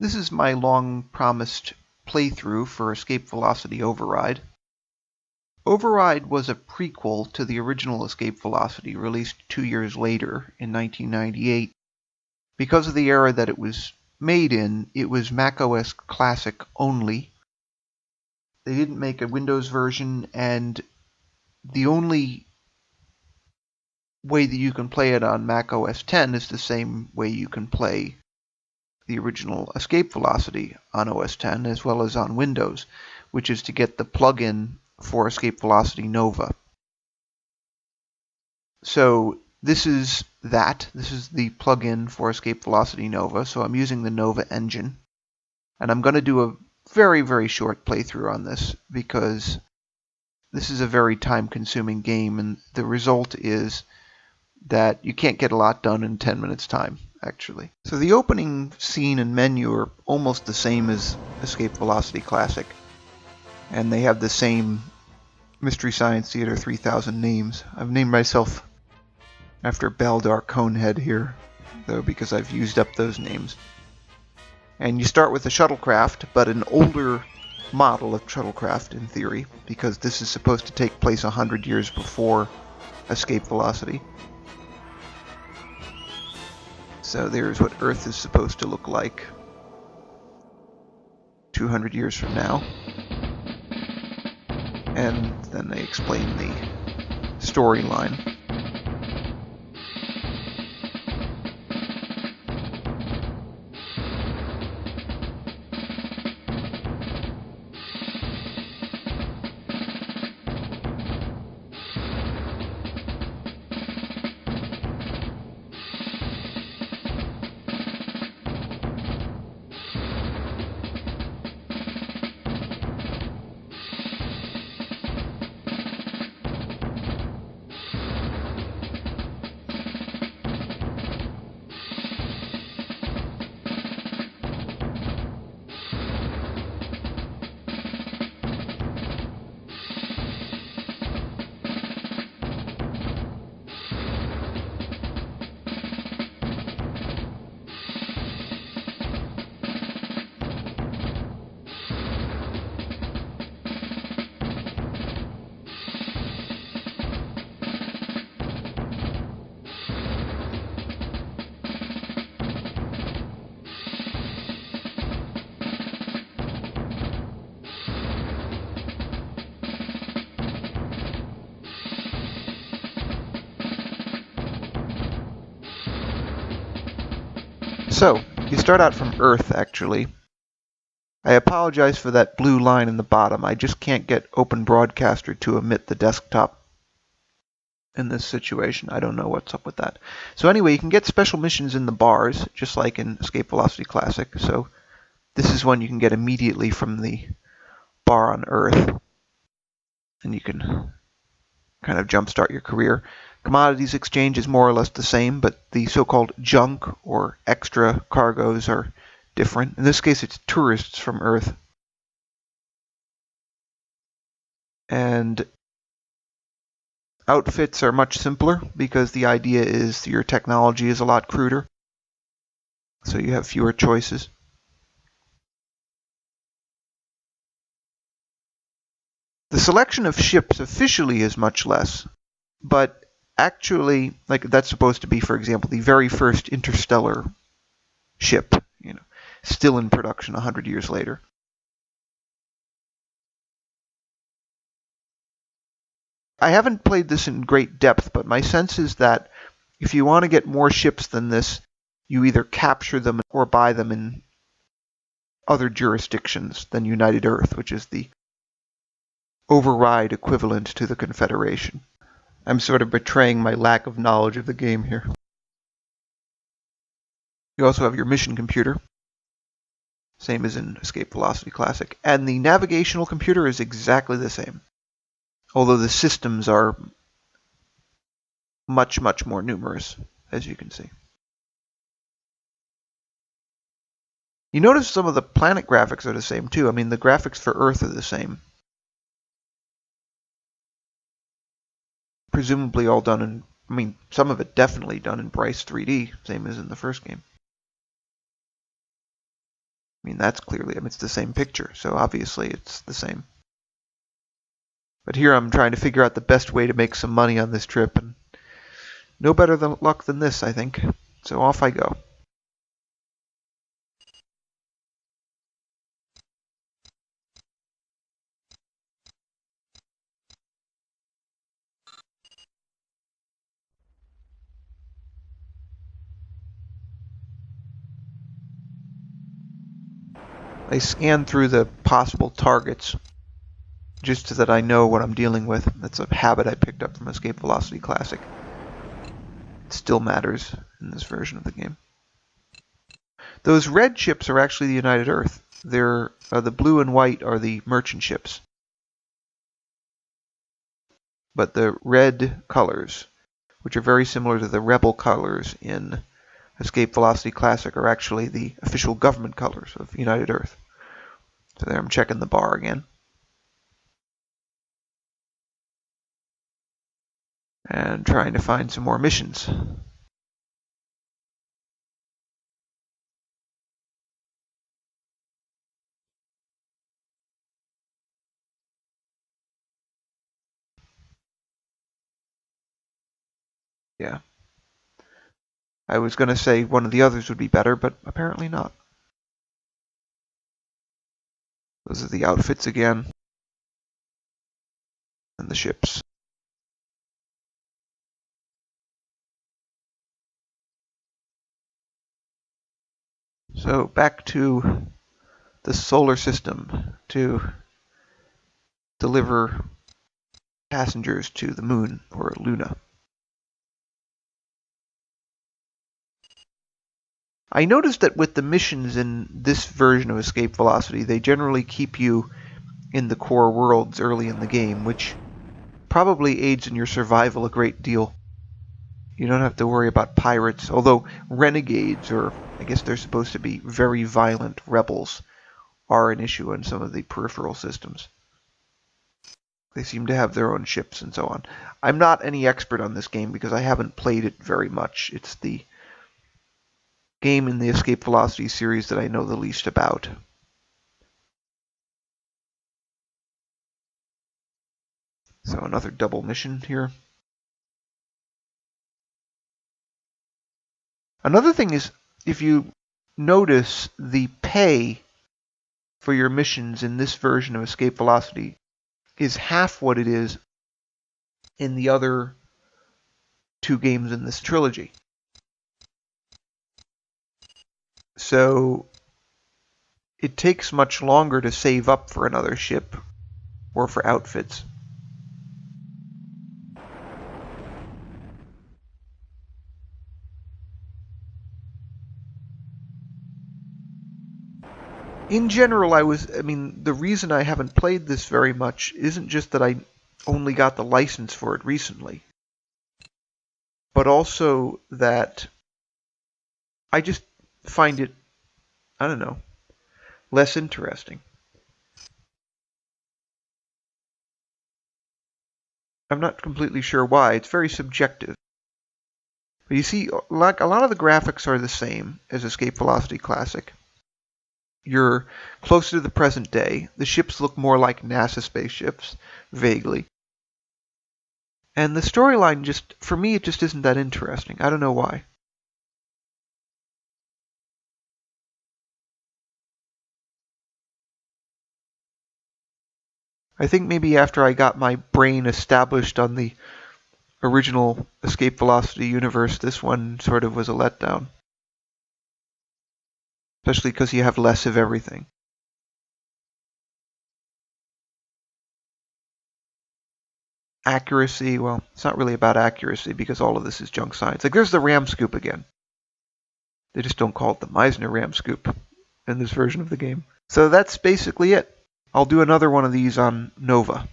This is my long-promised playthrough for Escape Velocity Override. Override was a prequel to the original Escape Velocity, released 2 years later in 1998. Because of the era that it was made in, it was macOS Classic only. They didn't make a Windows version, and the only way that you can play it on macOS 10 is the same way you can play the original Escape Velocity on OS X as well as on Windows, which is to get the plugin for Escape Velocity Nova. So this is that. This is the plugin for Escape Velocity Nova. So I'm using the Nova engine. And I'm going to do a very, very short playthrough on this because this is a very time-consuming game, and the result is that you can't get a lot done in 10 minutes time, actually. So the opening scene and menu are almost the same as Escape Velocity Classic, and they have the same Mystery Science Theater 3000 names. I've named myself after Baldar Conehead here, though, because I've used up those names. And you start with a shuttlecraft, but an older model of shuttlecraft in theory, because this is supposed to take place 100 years before Escape Velocity. So there's what Earth is supposed to look like 200 years from now. And then they explain the storyline. So, you start out from Earth, actually. I apologize for that blue line in the bottom. I just can't get Open Broadcaster to emit the desktop in this situation. I don't know what's up with that. So anyway, you can get special missions in the bars, just like in Escape Velocity Classic. So this is one you can get immediately from the bar on Earth. And you can kind of jumpstart your career. Commodities exchange is more or less the same, but the so-called junk or extra cargoes are different. In this case, it's tourists from Earth. And outfits are much simpler because the idea is your technology is a lot cruder, so you have fewer choices. The selection of ships officially is much less, but actually, like that's supposed to be, for example, the very first interstellar ship, still in production 100 years later. I haven't played this in great depth, but my sense is that if you want to get more ships than this, you either capture them or buy them in other jurisdictions than United Earth, which is the override equivalent to the Confederation. I'm sort of betraying my lack of knowledge of the game here. You also have your mission computer, same as in Escape Velocity Classic, and the navigational computer is exactly the same, although the systems are much, much more numerous, as you can see. You notice some of the planet graphics are the same too. I mean, the graphics for Earth are the same. Presumably all done in, some of it definitely done in Bryce 3D, same as in the first game. I mean, that's clearly, it's the same picture, so obviously it's the same. But here I'm trying to figure out the best way to make some money on this trip, and no better luck than this, I think. So off I go. I scan through the possible targets just so that I know what I'm dealing with. That's a habit I picked up from Escape Velocity Classic. It still matters in this version of the game. Those red ships are actually the United Earth. They're the blue and white are the merchant ships. But the red colors, which are very similar to the rebel colors in Escape Velocity Classic, are actually the official government colors of United Earth. So there I'm checking the bar again. And trying to find some more missions. Yeah. I was going to say one of the others would be better, but apparently not. Those are the outfits again. And the ships. So back to the solar system to deliver passengers to the moon, or Luna. I noticed that with the missions in this version of Escape Velocity, they generally keep you in the core worlds early in the game, which probably aids in your survival a great deal. You don't have to worry about pirates, although renegades, or I guess they're supposed to be very violent rebels, are an issue in some of the peripheral systems. They seem to have their own ships and so on. I'm not any expert on this game because I haven't played it very much. It's the game in the Escape Velocity series that I know the least about. So another double mission here. Another thing is, if you notice, the pay for your missions in this version of Escape Velocity is half what it is in the other two games in this trilogy. So it takes much longer to save up for another ship or for outfits. In general, the reason I haven't played this very much isn't just that I only got the license for it recently, but also that I just find it, I don't know, less interesting. I'm not completely sure why. It's very subjective. But you see, like a lot of the graphics are the same as Escape Velocity Classic. You're closer to the present day. The ships look more like NASA spaceships, vaguely. And the storyline just, for me, it just isn't that interesting. I don't know why. I think maybe after I got my brain established on the original Escape Velocity universe, this one sort of was a letdown. Especially because you have less of everything. Accuracy, well, it's not really about accuracy because all of this is junk science. Like, there's the ram scoop again. They just don't call it the Meissner ram scoop in this version of the game. So that's basically it. I'll do another one of these on Nova.